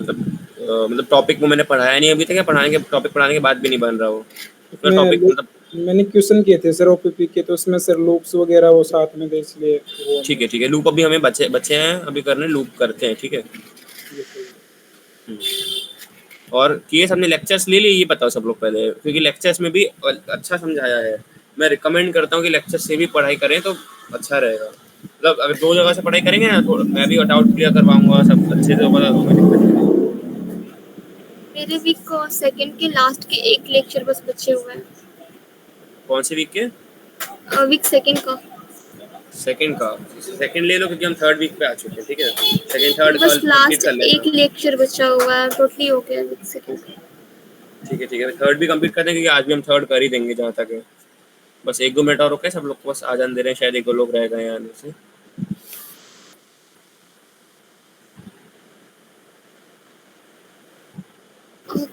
मतलब टॉपिक वो मैंने पढ़ाया नहीं अभी तक, या टॉपिक पढ़ाने के बाद भी नहीं बन रहा वो इतना मैं टॉपिक मतलब। मैंने क्वेश्चन किए थे सर ओपीपी के, तो उसमें सर लूप्स वगैरह वो साथ में थे, इसलिए वो हमें। ठीक है, लूप अभी हमें बच्चे बच्चे हैं अभी करने, लूप करते हैं, ठीक है। ये सही है। और केस हमने लेक्चर्स ले लिए, ये बताओ सब लोग पहले, क्योंकि लेक्चर्स में भी अच्छा समझाया है। मैं रिकमेंड करता हूँ कि लेक्चर्स से भी पढ़ाई करें तो अच्छा रहेगा। मतलब अगर दो जगह से पढ़ाई करेंगे ना, थोड़ा मैं भी डाउट क्लियर करवाऊंगा, सब अच्छे से बता दूंगा, दिक्कत नहीं है। मेरे वीक सेकंड के लास्ट के एक लेक्चर बस बचे हुए हैं। कौन से वीक के? वीक सेकंड का। सेकंड का? सेकंड ले लो, क्योंकि हम थर्ड वीक पे आ चुके हैं, ठीक है। सेकंड थर्ड बस कंप्लीट लास्ट कर एक लेना। लेक्चर बचा हुआ है, टोटली हो गया वीक सेकंड का। ठीक है, थर्ड भी कंप्लीट कर देंगे, क्योंकि आज भी हम थर्ड कर ही देंगे जहाँ तक है। बस एक दो मिनट और रुके, सब लोग को बस आ जाने दे रहे हैं, शायद एक दो लोग रह गए हैं आने से।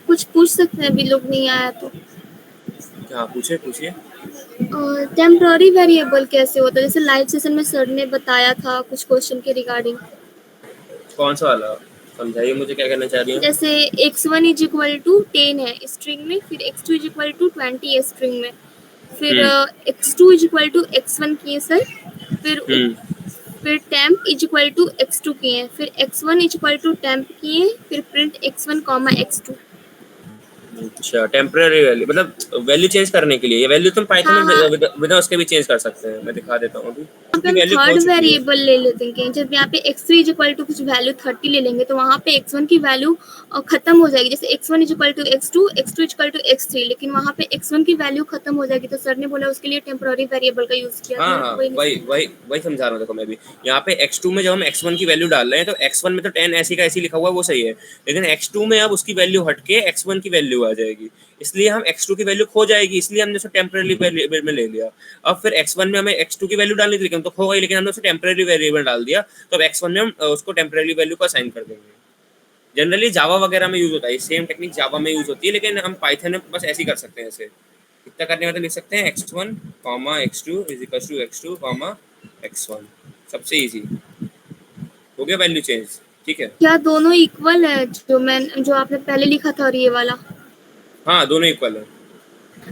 कुछ पूछ सकते हैं, अभी लोग नहीं आया तो। हाँ, पूछिए पूछिए। टेम्पररी वेरिएबल कैसे होता है? जैसे लाइव सेशन में सर ने बताया था कुछ क्वेश्चन के रिगार्डिंग। कौन सा वाला? समझाइए मुझे, क्या करना चाह रही हैं। जैसे x1 इज इक्वल टू 10 है स्ट्रिंग में, फिर x2 इज इक्वल टू 20 है स्ट्रिंग में, फिर हम्म x2 is equal to x1 किए सर, फिर हम्म फिर temp is equal to x2 किए, फिर x1 is equal to temp किए, फिर प्रिंट x1 कॉमा x2। अच्छा, टेम्पररी वैल्यू मतलब वैल्यू चेंज करने के लिए, ये वैल्यू तुम पाइथन हाँ में हाँ, बिना उसके भी चेंज कर सकते हैं, मैं दिखा देता हूँ अभी। यहाँ पे उसकी हम वैल्यू खो थर्ड चुकी है। वेरिएबल ले लेते हैं। जब यहाँ पे x3 इज इक्वल टू कुछ वैल्यू 30 ले लेंगे, तो वहाँ पे x1 की वैल्यू खत्म हो जाएगी। जैसे x1 is equal to x2, x2 is equal to x3, लेकिन वहाँ पे x1 की वैल्यू खत्म हो जाएगी, तो सर ने बोला उसके लिए टेम्पररी वेरिएबल का यूज किया, तो हाँ मैं हाँ, वही नहीं वही समझी। वही वही समझा रहा हूँ, देखो मैं भी। यहाँ पे x2 में जब हम x1 की वैल्यू डाल रहे हैं, तो x1 में तो 10 ऐसी का ऐसी लिखा हुआ है, वो सही है। लेकिन x2 में अब उसकी वैल्यू हट के x1 की वैल्यू आ जाएगी, इसलिए हम x2 की वैल्यू खो जाएगी, इसलिए हमने उसे टेम्पररी वेरिएबल में ले लिया। अब फिर x1 में हमें x2 की वैल्यू डालनी थी, लेकिन तो खो गई, लेकिन हमने उसे टेम्पररी वेरिएबल डाल दिया, तो अब x1 में हम उसको टेम्पररी वैल्यू को असाइन कर देंगे। जनरली जावा वगैरह में यूज होता है, सेम टेक्निक जावा में यूज होती है, लेकिन हम पाइथन में बस ऐसे ही कर सकते हैं। ऐसे इतना करने में तो लिख सकते हैं x1 comma x2 is equal to x2 comma x1, सबसे इजी हो गया वैल्यू चेंज, ठीक है। क्या दोनों इक्वल है, जो आपने पहले लिखा था, और ये वाला? हाँ, दोनों इक्वल है,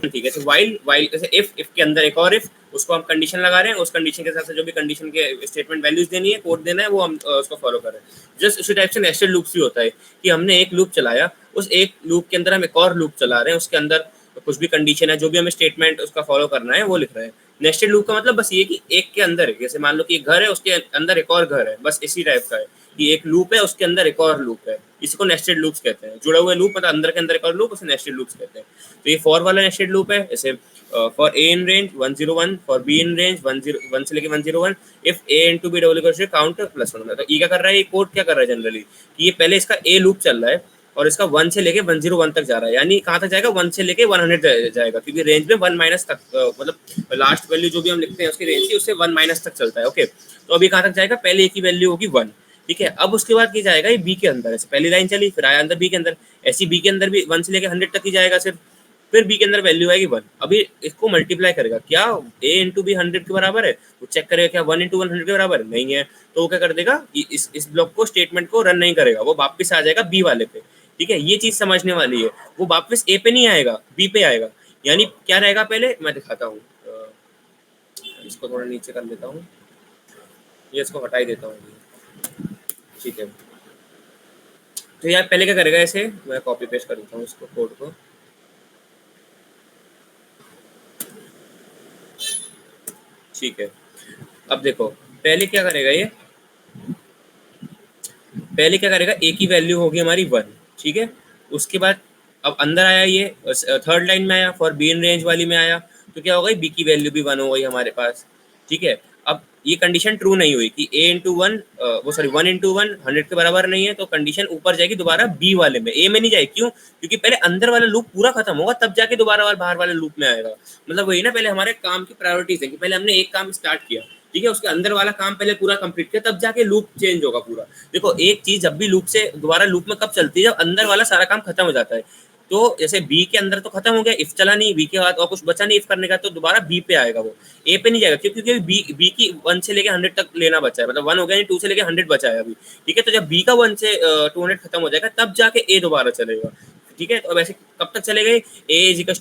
ठीक है। वाइल वाइल जैसे इफ के अंदर एक और इफ, उसको हम कंडीशन लगा रहे हैं, उस कंडीशन के हिसाब से जो भी कंडीशन के स्टेटमेंट वैल्यूज देनी है, कोड देना है, वो हम उसको फॉलो कर रहे हैं। जस्ट उसी टाइप से नेस्टेड लूप्स भी होता है, कि हमने एक लूप चलाया, उस एक लूप के अंदर हम एक और लूप चला रहे हैं, उसके अंदर कुछ भी कंडीशन है, जो भी हमें स्टेटमेंट उसका फॉलो करना है, वो लिख रहे हैं। नेस्टेड लूप का मतलब बस ये कि एक के अंदर है, जैसे मान लो कि एक घर है, उसके अंदर एक और घर है, बस इसी टाइप का है, कि एक लूप है, उसके अंदर एक और लूप है। इसी को नेस्टेड लूप्स कहते हैं, जुड़े हुए लूप, मतलब अंदर के अंदर एक और लूप, उसे नेस्टेड लूप्स कहते हैं। तो ये फॉर वाला नेस्टेड लूप है, जैसे for a in range 101, for b in range 1 से लेके 101, if a into b double equal to count +1। तो ई क्या कर रहा है, ये कोड क्या कर रहा है जनरली, कि ये पहले इसका ए लूप चल रहा है, और इसका 1 से लेके 101 तक जा रहा है, यानी कहाँ तक जाएगा, 1 से लेके 100 जाएगा, क्योंकि रेंज में 1 माइनस तक, मतलब लास्ट वैल्यू जो भी हम लिखते हैं उसकी रेंज की, उससे 1 माइनस तक चलता है, ओके। तो अभी कहाँ तक जाएगा, पहले ए की वैल्यू होगी 1, ठीक है। अब उसके बाद की जाएगा ये बी के अंदर, ऐसे पहली लाइन चली, फिर आया अंदर बी के अंदर, ऐसी बी के अंदर भी 1 से लेके 100 तक ही जाएगा सिर्फ, फिर बी के अंदर वैल्यू आएगी 1। अभी इसको मल्टीप्लाई करेगा, क्या ए इंटू बी 100 के बराबर है, वो चेक करेगा क्या 1 इंटू 100 के बराबर है, नहीं है, तो वो क्या कर देगा, इस ब्लॉक को, स्टेटमेंट को रन नहीं करेगा, वो वापस आ जाएगा बी वाले पे, ठीक है। ये चीज समझने वाली है, वो वापस ए पे नहीं आएगा, बी पे आएगा। यानी क्या रहेगा, पहले मैं दिखाता हूँ, इसको थोड़ा नीचे कर लेता हूँ, ये इसको हटा ही देता हूँ, ठीक है। तो यार पहले क्या करेगा, ऐसे मैं कॉपी पेस्ट कर देता हूँ इसको, कोड को, ठीक है। अब देखो, पहले क्या करेगा ये, पहले क्या करेगा, ए की वैल्यू होगी हमारी 1, ठीक है। उसके बाद अब अंदर आया, ये थर्ड लाइन में आया, फॉर बी इन रेंज वाली में आया, तो क्या हो गई, बी की वैल्यू भी 1 हो गई हमारे पास, ठीक है। अब ये कंडीशन ट्रू नहीं हुई कि ए इंटू वन, वो सॉरी 1 इंटू 1 100 के बराबर नहीं है, तो कंडीशन ऊपर जाएगी दोबारा बी वाले में, ए में नहीं जाएगी, क्यों, क्योंकि पहले अंदर वाला लूप पूरा खत्म होगा, तब जाके दोबारा वाला बाहर वाले लूप में आएगा। मतलब वही ना, पहले हमारे काम की प्रायोरिटीज है, कि पहले हमने एक काम स्टार्ट किया, ठीक है, उसके अंदर वाला काम पहले पूरा कंप्लीट किया, तब जाके लूप चेंज होगा पूरा। देखो, एक चीज जब भी लूप से दोबारा लूप में कब चलती है, जब अंदर वाला सारा काम खत्म हो जाता है। तो जैसे बी के अंदर तो खत्म हो गया, इफ चला नहीं, बी के बाद और कुछ बचा नहीं इफ करने का, तो दोबारा बी पे आएगा, वो ए पे नहीं जाएगा, क्योंकि बी की 1 से लेके 100 तक लेना बचा है, मतलब 1 हो गया, 2 से लेके 100 बचा है अभी, ठीक है। तो जब बी का 1 से 200 खत्म हो जाएगा तब जाके ए दोबारा चलेगा, ठीक है। तो अब ऐसे कब तक चले गए, ए इज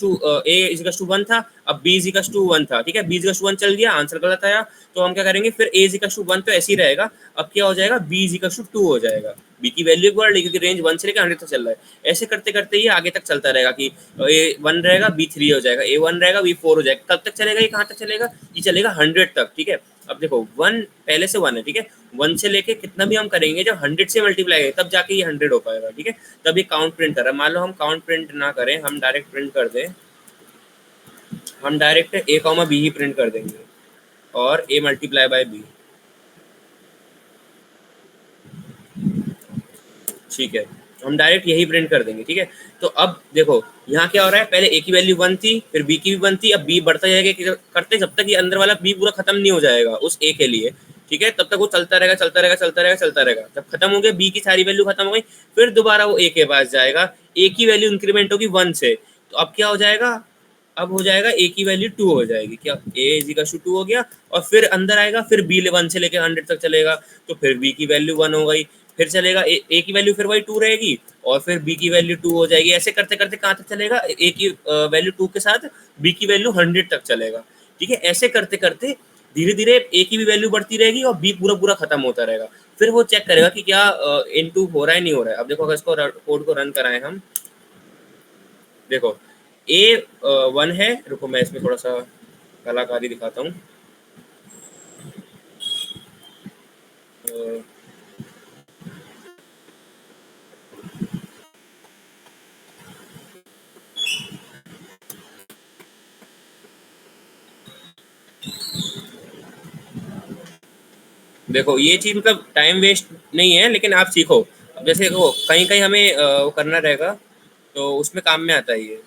टू 1 था, अब बी इज टू 1 था, ठीक है, बी इज टू 1 चल गया, आंसर गलत आया, तो हम क्या करेंगे, फिर ए इज टू 1 तो ऐसे ही रहेगा, अब क्या हो जाएगा, बी इज टू 2 हो जाएगा, बी की वैल्यू बढ़ रही क्योंकि रेंज 1 से लेकर 100 तक चल रहा है। ऐसे करते करते ये आगे तक चलता रहेगा कि ए 1 रहेगा, बी 3 हो जाएगा, ए 1 रहेगा, बी 4 हो जाएगा, कब तक चलेगा, ये कहाँ तक चलेगा, ये चलेगा 100 तक, ठीक है। अब देखो 1 पहले से 1 है, ठीक है, 1 से लेके कितना भी हम करेंगे, जब 100 से मल्टीप्लाई है तब जाके ये 100 हो पाएगा, ठीक है। तब ये काउंट प्रिंट कर रहा है, मान लो हम काउंट प्रिंट ना करें, हम डायरेक्ट प्रिंट कर दें, हम डायरेक्ट ए कॉमा बी ही प्रिंट कर देंगे और ए मल्टीप्लाई बाय बी, ठीक है, हम डायरेक्ट यही प्रिंट कर देंगे, ठीक है। तो अब देखो यहाँ क्या हो रहा है, पहले ए की वैल्यू 1 थी, फिर बी की भी 1 थी, अब बी बढ़ता जाएगा करते जब तक ये अंदर वाला बी पूरा खत्म नहीं हो जाएगा उस ए के लिए, ठीक है, तब तक वो चलता रहेगा चलता रहेगा चलता रहेगा चलता रहेगा, जब खत्म हो गया बी की सारी वैल्यू खत्म हो गई, फिर दोबारा वो ए के पास जाएगा, ए की वैल्यू इंक्रीमेंट होगी 1 से, तो अब क्या हो जाएगा, अब हो जाएगा ए की वैल्यू 2 हो जाएगी, क्या ए इज इक्वल टू 2 हो गया, और फिर अंदर आएगा, फिर बी 1 से लेकर 100 तक चलेगा, तो फिर बी की वैल्यू 1 हो गई, फिर चलेगा ए की वैल्यू फिर वही 2 रहेगी, और फिर बी की वैल्यू 2 हो जाएगी, ऐसे करते करते कहाँ तक चलेगा, ए की वैल्यू 2 के साथ बी की वैल्यू 100 तक चलेगा, ठीक है। ऐसे करते करते धीरे धीरे ए की भी वैल्यू बढ़ती रहेगी और बी पूरा पूरा खत्म होता रहेगा, फिर वो चेक करेगा कि क्या इनटू हो रहा है नहीं हो रहा है। अब देखो अगर इसको कोड को रन कराएं हम, देखो ए 1 है, रुको मैं इसमें थोड़ा सा कलाकारी दिखाता हूँ, देखो ये चीज मतलब टाइम वेस्ट नहीं है, लेकिन आप सीखो, अब जैसे वो कहीं कहीं हमें वो करना रहेगा तो उसमें काम में आता है ये,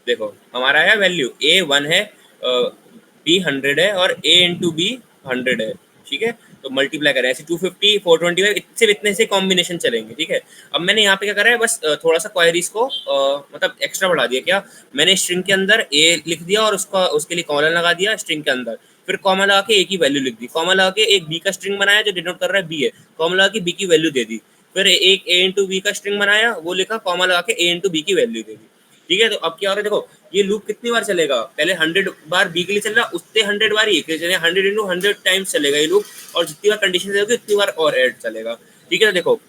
देखो हमारा है वैल्यू ए 1 है, बी 100 है और ए इंटू बी 100 है, ठीक है। तो मल्टीप्लाई करें ऐसे 250 425 सिर्फ इतने से कॉम्बिनेशन चलेंगे, ठीक है। अब मैंने यहाँ पे क्या करा है, बस थोड़ा सा क्वेरीज को मतलब एक्स्ट्रा बढ़ा दिया, क्या मैंने स्ट्रिंग के अंदर ए लिख दिया और उसके लिए कॉलन लगा दिया स्ट्रिंग के अंदर, फिर कॉमा लगा के ए की वैल्यू लिख दी, कॉमा लगा के एक बी का स्ट्रिंग बनाया जो डिनोट कर रहा है बी है, कॉमा लगा के बी की वैल्यू दे दी, फिर एक ए इंटू बी का स्ट्रिंग बनाया वो लिखा, कॉमा लगा के ए इंटू बी की वैल्यू दे दी, ठीक है। तो अब क्या हो रहा है, देखो ये लूप कितनी बार चलेगा, पहले 100 बार बी के लिए चल रहा, उससे 100 बार ये 100 इंटू 100 टाइम्स चलेगा ये लूप, और जितनी बार कंडीशन देगी उतनी बार और ऐड चलेगा, ठीक है। तो देखो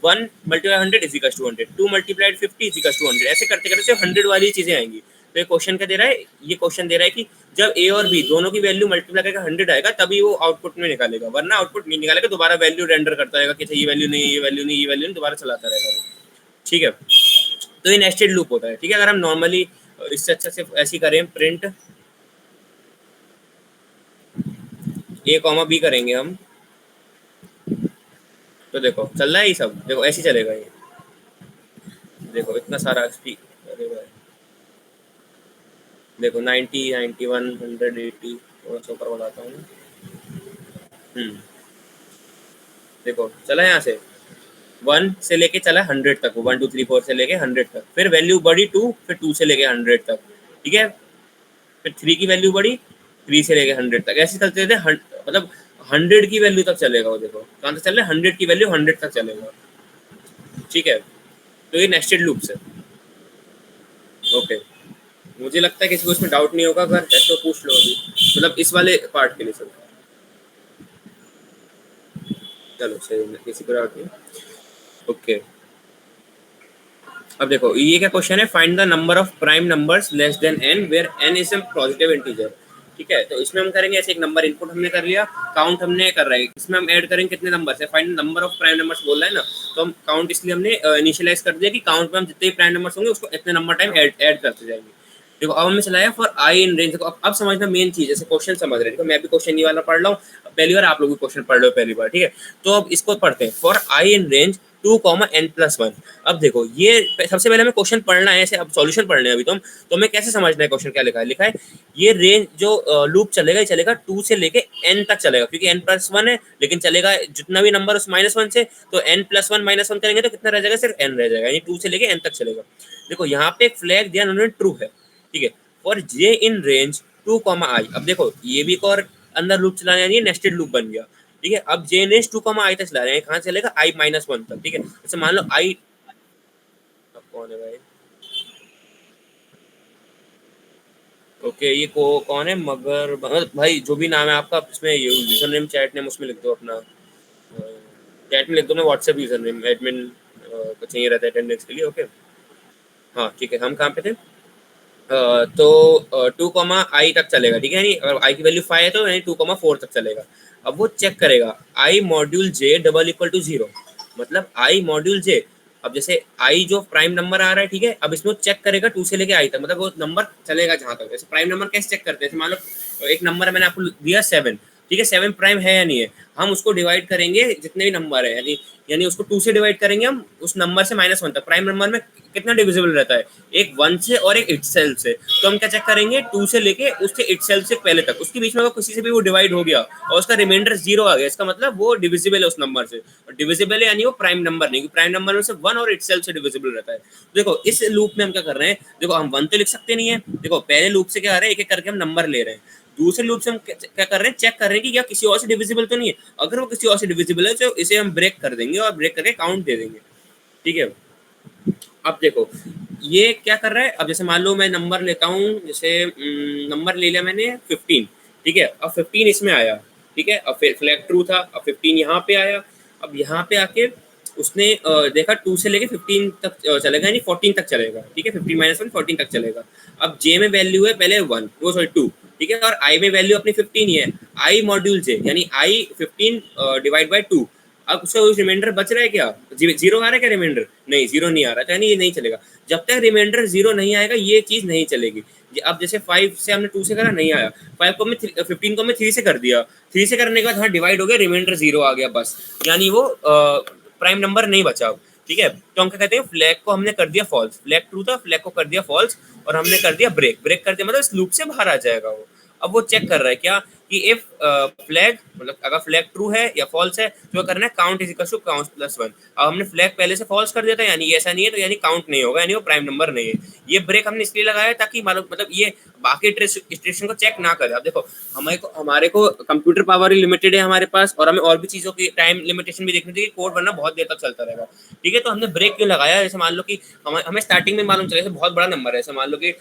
1 multiply 100 is equal to 100, 2 multiplied 50 is equal to 100, ऐसे करते करते 100 वाली चीजें आएंगी। तो ये क्वेश्चन क्या दे रहा है, ये क्वेश्चन दे रहा है कि जब ए और बी दोनों की वैल्यू मल्टीप्लाई करके 100 आएगा तभी वो आउटपुट में निकालेगा, वरना आउटपुट नहीं निकालेगा, दोबारा वैल्यू रेंडर करता रहेगा कि ये वैल्यू नहीं ये वैल्यू नहीं ये वैल्यू नहीं, दोबारा चलाता रहेगा वो, ठीक है। तो ये नेस्टेड लूप होता है, ठीक है। अगर हम नॉर्मली इससे अच्छा से ऐसी करें प्रिंट ए कॉमा बी करेंगे हम, तो देखो चल रहा है ये सब, देखो ऐसे चलेगा ये, देखो इतना सारा अरे भाई देखो 90 91 180, थोड़ा सा ऊपर बढ़ाता हूँ, देखो चला यहाँ से 1 से लेके चला 100 तक, 1 2 3 4 से लेके 100 तक, फिर वैल्यू बढ़ी 2, फिर 2 से लेके 100 तक, ठीक है, फिर 3 की वैल्यू बढ़ी 3 से लेके 100 तक, ऐसे चलते थे, मतलब 100 की वैल्यू तक चलेगा वो, देखो कहाँ तक चल रहा है, 100 की वैल्यू 100 तक चलेगा, ठीक है। तो ये नेस्टेड लूप्स है, ओके। मुझे लगता है किसी को इसमें डाउट नहीं होगा, अगर है तो पूछ लो अभी, मतलब इस वाले पार्ट के लिए सब, चलो सही, किसी को डाउट नहीं, ओके। अब देखो ये क्या क्वेश्चन है, find the number of prime numbers less than n where n is a positive integer, ठीक है। तो इसमें हम करेंगे ऐसे, एक नंबर इनपुट हमने कर लिया, काउंट हमने कर रहे हैं, इसमें हम ऐड करेंगे कितने नंबर है, find number of prime numbers बोल रहा है ना, तो हम काउंट इसलिए हमने इनिशियलाइज कर दिया कि काउंट में हम जितने भी प्राइम नंबर्स होंगे उसको इतने नंबर टाइम ऐड करते जाएंगे। देखो अब हमने चलाया फॉर आई इन रेंज, देखो अब समझना मेन चीज, जैसे क्वेश्चन समझ रहे हैं, मैं भी क्वेश्चन ये वाला पढ़ रहा हूँ पहली बार, आप लोग भी क्वेश्चन पढ़ लो पहली बार, ठीक है। तो अब इसको पढ़ते हैं, for I in range 2,n+1। अब देखो ये सबसे पहले हमें क्वेश्चन पढ़ना है, ऐसे अब सॉल्यूशन पढ़ने हैं अभी तो हमें कैसे समझना है क्वेश्चन क्या लिखा है ये रेंज जो लूप चलेगा ये चलेगा 2 से लेके n तक चलेगा, क्योंकि n+1 है, लेकिन चलेगा जितना भी नंबर उस -1 से, तो n+1 -1 करेंगे तो कितना रह जाएगा, सिर्फ n रह जाएगा, यानी 2 से लेके n तक चलेगा। देखो यहाँ पे एक फ्लैग दिया उन्होंने ट्रू है, ठीक है, for j in range 2, i। अब देखो ये भी एक और अंदर लूप चलाने, यानी नेस्टेड लूप बन गया, ठीक है। अब j ने 2, i तक चला रहे हैं, कहाँ चलेगा i-1 तक, ठीक है। जैसे मान लो i, अब कौन है भाई, ओके ये कौन है, मगर भाई जो भी नाम है आपका, इसमें यूजर नेम चैट नेम उसमें लिख दो अपना, चैट में लिख दो, मैं व्हाट्सएप यूजर नेम, एडमिन को चाहिए रहता है अटेंडेंस के लिए, ओके। हाँ ठीक है, हम कहाँ पे थे, तो 2, i तक चलेगा, ठीक है, यानी अगर i की वैल्यू 5 है तो यानी 2, 4 तक चलेगा। अब वो चेक करेगा i मॉड्यूल j = 0, मतलब i मॉड्यूल j। अब जैसे i जो प्राइम नंबर आ रहा है, ठीक है, अब इसमें वो चेक करेगा 2 से लेके i तक, मतलब वो नंबर चलेगा जहाँ तक। जैसे प्राइम नंबर कैसे चेक करते हैं, मान लो एक नंबर मैंने आपको दिया 7, ठीक है, 7 प्राइम है या नहीं है, हम उसको डिवाइड करेंगे जितने भी नंबर है, यानी उसको 2 से डिवाइड करेंगे हम, उस नंबर से -1 तक। प्राइम नंबर में कितना डिविजिबल रहता है, एक 1 से और एक इटसेल्फ से, तो हम क्या चेक करेंगे 2 से लेके उससे इटसेल्फ से पहले तक, उसके बीच में अगर किसी से भी वो डिवाइड हो गया और उसका रिमाइंडर 0 आ गया, इसका मतलब वो डिविजिबल है उस नंबर से, और डिविजिबल है यानी वो प्राइम नंबर नहीं, प्राइम नंबर में से 1 और इटसेल्फ से डिविजिबल रहता है। देखो इस लूप में हम क्या कर रहे हैं, देखो हम 1 तो लिख सकते नहीं है, देखो पहले लूप से क्या कर रहे हैं, एक एक करके हम नंबर ले रहे हैं, दूसरे लूप से हम क्या कर रहे हैं, चेक कर रहे हैं कि क्या किसी और से डिविजिबल तो नहीं है, अगर वो किसी और से डिविजिबल है तो इसे हम ब्रेक कर देंगे और ब्रेक करके काउंट दे देंगे, ठीक है। अब देखो ये क्या कर रहा है, अब जैसे मान लो मैं नंबर लेता हूँ, जैसे नंबर ले लिया मैंने 15, ठीक है, अब 15 इसमें आया, ठीक है, अब फ्लैग ट्रू था, अब 15 यहाँ पे आया, अब यहाँ पे आके उसने देखा 2 से लेके 15 तक चलेगा, यानी 14 तक चलेगा, ठीक है, 15 - 1 14 तक चलेगा। अब j में वैल्यू है पहले 1, वो सॉरी 2, ठीक है, और i में वैल्यू अपनी 15 ही है, i मॉड्यूल j यानी i 15 डिवाइड बाई 2। अब उसका रिमाइंडर बच रहा है क्या, 0 आ रहा है क्या रिमाइंडर, नहीं 0 नहीं आ रहा, यानी ये नहीं चलेगा, जब तक रिमाइंडर 0 नहीं आएगा ये चीज नहीं चलेगी। अब जैसे 5 से हमने 2 से करा, नहीं आया, 5 को हमने 15 को हमने 3 से कर दिया, 3 से करने के बाद हाँ डिवाइड हो गया, रिमाइंडर 0 आ गया बस, यानी वो प्राइम नंबर नहीं बचा, ठीक है। तो हम क्या कहते हैं, फ्लैग को हमने कर दिया फॉल्स, फ्लैग ट्रू था, फ्लैग को कर दिया फॉल्स, और हमने कर दिया ब्रेक कर दिया, मतलब इस लूप से बाहर आ जाएगा वो। अब वो चेक कर रहा है क्या कि इफ फ्लैग, मतलब अगर फ्लैग ट्रू है या फॉल्स है तो करना है काउंट = काउंट +1। अब हमने फ्लैग पहले से फॉल्स कर दिया था, यानी ऐसा नहीं है, तो यानी काउंट नहीं होगा, यानी वो प्राइम नंबर नहीं है। ये ब्रेक हमने इसलिए लगाया ताकि मतलब ये बाकी इटरेशन को चेक ना करे। अब देखो हमारे को कंप्यूटर पावर लिमिटेड है हमारे पास, और हमें और भी चीजों की टाइम लिमिटेशन भी देखनी चाहिए, कोड बनना बहुत देर तक चलता रहेगा, ठीक है। तो हमने ब्रेक क्यों लगाया, जैसे मान लो कि हमें स्टार्टिंग में मालूम चले, बहुत बड़ा नंबर है, जैसे मान लो कि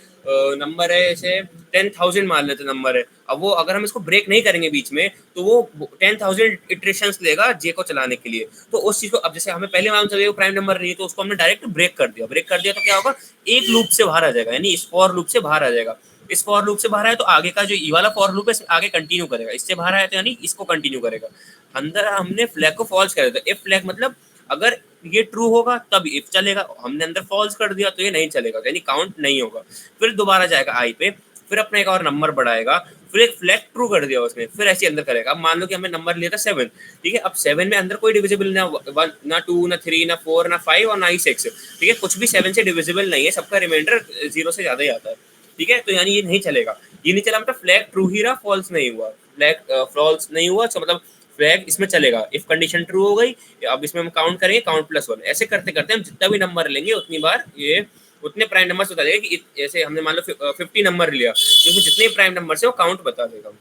नंबर है जैसे 10,000 मान लेते नंबर है, अब वो अगर हम इसको ब्रेक नहीं करेंगे बीच में तो वो 10,000 इटरेशंस लेगा जे को चलाने के लिए। तो उस चीज को, अब जैसे हमें पहले मालूम चलेगा प्राइम नंबर नहीं है, तो उसको हमने डायरेक्ट ब्रेक कर दिया तो क्या होगा, एक लूप से बाहर आ जाएगा, यानी इस फॉर लूप से बाहर आ जाएगा। इस फॉर लूप से बाहर आया तो आगे का जो ई वाला फॉर लूप है आगे कंटिन्यू करेगा, इससे बाहर आया तो यानी इसको कंटिन्यू करेगा। अंदर हमने फ्लैग को फॉल्स कर दिया, इफ फ्लैग मतलब अगर ये ट्रू होगा तब इफ चलेगा, हमने अंदर फॉल्स कर दिया तो ये नहीं चलेगा, यानी काउंट नहीं होगा। फिर दोबारा जाएगा आई पे, फिर अपना एक और नंबर बढ़ाएगा, फिर एक फ्लैग ट्रू कर दिया उसने, फिर ऐसे अंदर करेगा। अब मान लो कि हमें नंबर लिया था 7, ठीक है, अब 7 में अंदर कोई डिविजिबल ना 1 ना 2 ना 3 ना 4 ना 5 और ना ही 6, ठीक है, कुछ भी 7 से डिविजिबल नहीं है, सबका रिमाइंडर 0 से ज्यादा ही आता है, ठीक है। तो यानी ये नहीं चलेगा, ये नहीं चला, मतलब फ्लैग ट्रू ही रहा, फॉल्स नहीं हुआ, फ्लैग फॉल्स नहीं हुआ, तो मतलब फ्लैग इसमें चलेगा। इफ कंडीशन ट्रू हो गई, अब इसमें हम काउंट करेंगे काउंट +1, ऐसे करते करते हम जितना भी नंबर लेंगे उतनी बार ये उतने प्राइम नंबर बता देगा कि जैसे हमने मान लो 50 नंबर लिया, क्योंकि जितने प्राइम नंबर से वो काउंट बता देगा,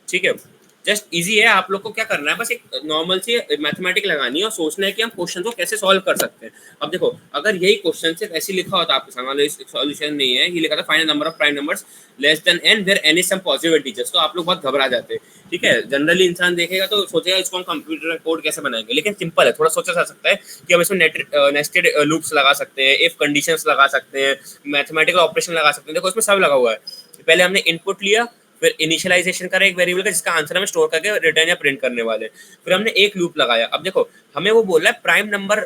ठीक है। जस्ट इजी है, आप लोग को क्या करना है, बस एक नॉर्मल सी मैथमेटिक लगानी है और सोचना है कि हम क्वेश्चन को कैसे सॉल्व कर सकते हैं। अब देखो अगर यही क्वेश्चन सिर्फ ऐसे लिखा होता आपके सामने, सॉल्यूशन नहीं है, ये लिखा था find number of prime numbers less than n where n is some positive integers, तो आप लोग बहुत घबरा जाते हैं, ठीक है। जनरली इंसान देखेगा तो सोचेगा इसको हम कंप्यूटर में कोड कैसे बनाएंगे, लेकिन सिंपल है, थोड़ा सोचा जा सकता है कि हम इसमें नेस्टेड लूप्स लगा सकते हैं, इफ कंडीशंस लगा सकते हैं, मैथमेटिकल ऑपरेशन लगा सकते हैं। देखो इसमें सब लगा हुआ है, पहले हमने इनपुट लिया, फिर इनिशियलाइजेशन करा एक वेरिएबल का जिसका आंसर हमें स्टोर करके रिटर्न या प्रिंट करने वाले, फिर हमने एक लूप लगाया। अब देखो हमें वो बोल रहा है प्राइम नंबर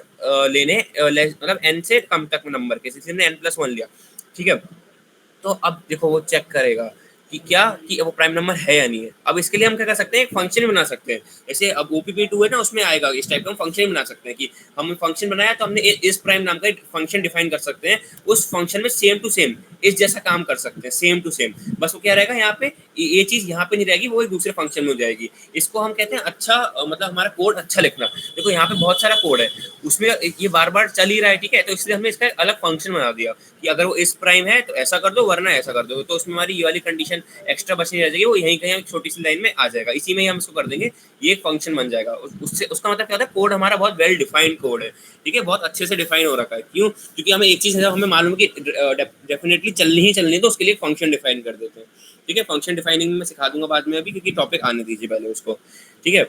लेने मतलब n से कम तक नंबर के, इसलिए हमने n+1 लिया, ठीक है। तो अब देखो वो चेक करेगा कि क्या कि वो प्राइम नंबर है या नहीं है। अब इसके लिए हम क्या कर सकते हैं, एक फंक्शन बना सकते हैं। जैसे अब OPP2 है ना, उसमें आएगा इस टाइप का हम फंक्शन बना सकते हैं कि हम फंक्शन बनाया तो हमने इस प्राइम नाम का फंक्शन डिफाइन कर सकते हैं। उस फंक्शन में सेम टू सेम इस जैसा काम कर सकते हैं, सेम टू सेम। बस वो क्या रहेगा यहाँ पे, ये चीज यहाँ पे नहीं रहेगी, वो एक दूसरे फंक्शन में हो जाएगी। इसको हम कहते हैं अच्छा मतलब हमारा कोड अच्छा लिखना। देखो यहाँ पे बहुत सारा कोड है, उसमें ये बार बार चल ही रहा है, ठीक है, तो इसलिए हमने इसका अलग फंक्शन बना दिया कि अगर वो इस प्राइम है तो ऐसा कर दो, वरना ऐसा कर दो। तो उसमें हमारी ये वाली कंडीशन एक्स्ट्रा बचनी रह जाएगी, वो यहीं कहीं छोटी सी लाइन में आ जाएगा। इसी में ही हम इसको कर देंगे, ये एक फंक्शन बन जाएगा। उससे उसका मतलब क्या होता है, कोड हमारा बहुत वेल डिफाइंड कोड है, ठीक है, बहुत अच्छे से डिफाइन हो रखा है। क्यों? क्योंकि हमें एक चीज है, हमें मालूम है कि डेफिनेटली चलनी ही चलनी है, तो उसके लिए फंक्शन डिफाइन कर देते हैं, ठीक है। फंक्शन डिफाइनिंग में सिखा दूंगा बाद में अभी, क्योंकि टॉपिक आने दीजिए पहले उसको, ठीक है।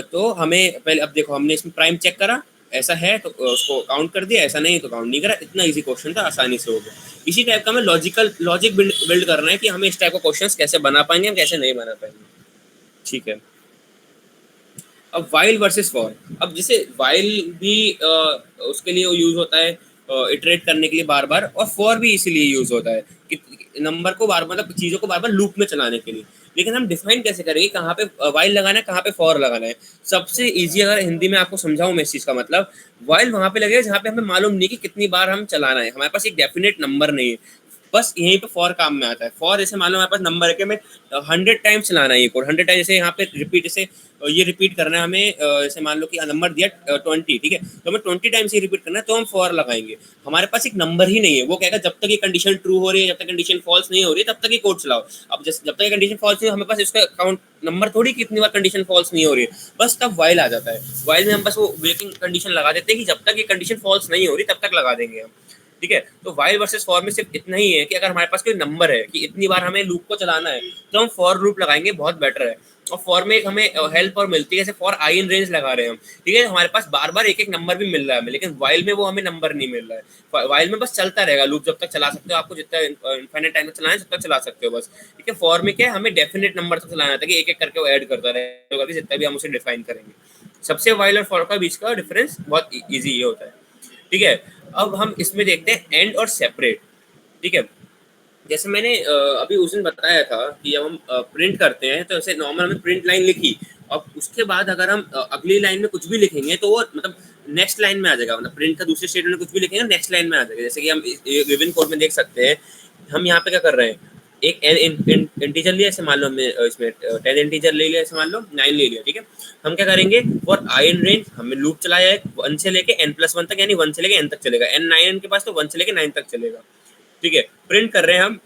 तो हमें पहले, अब देखो हमने इसमें प्राइम चेक करा, ऐसा है तो उसको काउंट कर दिया, ऐसा नहीं तो काउंट नहीं करा। इतना इजी क्वेश्चन था, आसानी से हो गया। इसी टाइप का हमें लॉजिक बिल्ड करना है कि हमें इस टाइप का क्वेश्चंस कैसे बना पाएंगे, हम कैसे नहीं बना पाएंगे, ठीक है। अब वाइल वर्सेस फॉर, अब जैसे वाइल भी उसके लिए यूज होता है इटरेट करने के लिए बार बार, और फॉर भी इसीलिए यूज होता है कि नंबर को बार मतलब चीज़ों को बार बार लूप में चलाने के लिए। लेकिन हम डिफाइन कैसे करेंगे कहाँ पे वाइल लगाना है, कहाँ पे फॉर लगाना है। सबसे इजी अगर हिंदी में आपको समझाऊं मैं इस चीज़ का मतलब, वाइल वहाँ पे लगेगा जहाँ पे हमें मालूम नहीं कि कितनी बार हम चलाना है, हमारे पास एक डेफिनेट नंबर नहीं है, बस यहीं पे फॉर काम में आता है। फॉर जैसे मान लो हमारे पास नंबर है कि हमें 100 टाइम्स चलाना है ये कोड, 100 टाइम, जैसे यहाँ पे रिपीट, जैसे ये रिपीट करना है हमें, जैसे मान लो कि नंबर दिया 20, ठीक है, तो हमें 20 टाइम्स ये रिपीट करना है, तो हम फॉर लगाएंगे। हमारे पास एक नंबर ही नहीं है, वो कहेगा जब तक ये कंडीशन ट्रू हो रही है, जब तक कंडीशन फॉल्स नहीं हो रही है, तब तक ये कोड चलाओ। अब जब तक ये कंडीशन फॉल्स नहीं हो, हमें पास इसका काउंट नंबर थोड़ी कितनी बार कंडीशन फॉल्स नहीं हो रही है, बस तब वाइल आ जाता है। वाइल में हम बस वो ब्रेकिंग कंडीशन लगा देते हैं कि जब तक ये कंडीशन फॉल्स नहीं हो रही तब तक लगा देंगे हम, ठीक है। तो वाइल वर्सेस फॉर में सिर्फ इतना ही है कि अगर हमारे पास कोई नंबर है कि इतनी बार हमें लूप को चलाना है, तो हम फॉर लूप लगाएंगे, बहुत बेटर है। और फॉर में एक हमें हेल्प और मिलती है, जैसे फॉर आई इन रेंज लगा रहे हैं हम, ठीक है, हमारे पास बार बार एक एक नंबर भी मिल रहा है, लेकिन वाइल में वो हमें नंबर नहीं मिल रहा है। वाइल में बस चलता रहेगा लूप, जब तक चला सकते हो, आपको जितना इनफाइनाइट टाइम तक चलाना है तब तक चला सकते हो बस, ठीक है। फॉर में क्या है, हमें डेफिनेट नंबर तक चलाना था कि एक एक करके वो ऐड करता रहेगा जितना भी हम उसे डिफाइन करेंगे। सबसे वाइल और फॉर का बीच का डिफरेंस बहुत ईजी ये होता है, ठीक है। अब हम इसमें देखते हैं एंड और सेपरेट, ठीक है। जैसे मैंने अभी उस दिन बताया था कि जब हम प्रिंट करते हैं तो ऐसे नॉर्मल हमने प्रिंट लाइन लिखी, अब उसके बाद अगर हम अगली लाइन में कुछ भी लिखेंगे तो वो मतलब नेक्स्ट लाइन में आ जाएगा, मतलब प्रिंट का दूसरे स्टेटमेंट में कुछ भी लिखेंगे नेक्स्ट लाइन में आ जाएगा। जैसे कि हम गिवन कोड में देख सकते हैं, हम यहाँ पे क्या कर रहे हैं, एक इंटीजर लिया, ऐसे मान लो हमने इसमें 10 इंटीजर ले लिया, ऐसे मान लो 9 ले लिया, ठीक है। हम क्या करेंगे, फॉर आई इन रेंज हमने लूप चलाया है 1 से लेके n+1 तक, यानी 1 से लेके n तक चलेगा, n 9 के पास तो 1 से लेके 9 तक चलेगा, ठीक है। प्रिंट कर रहे हैं हम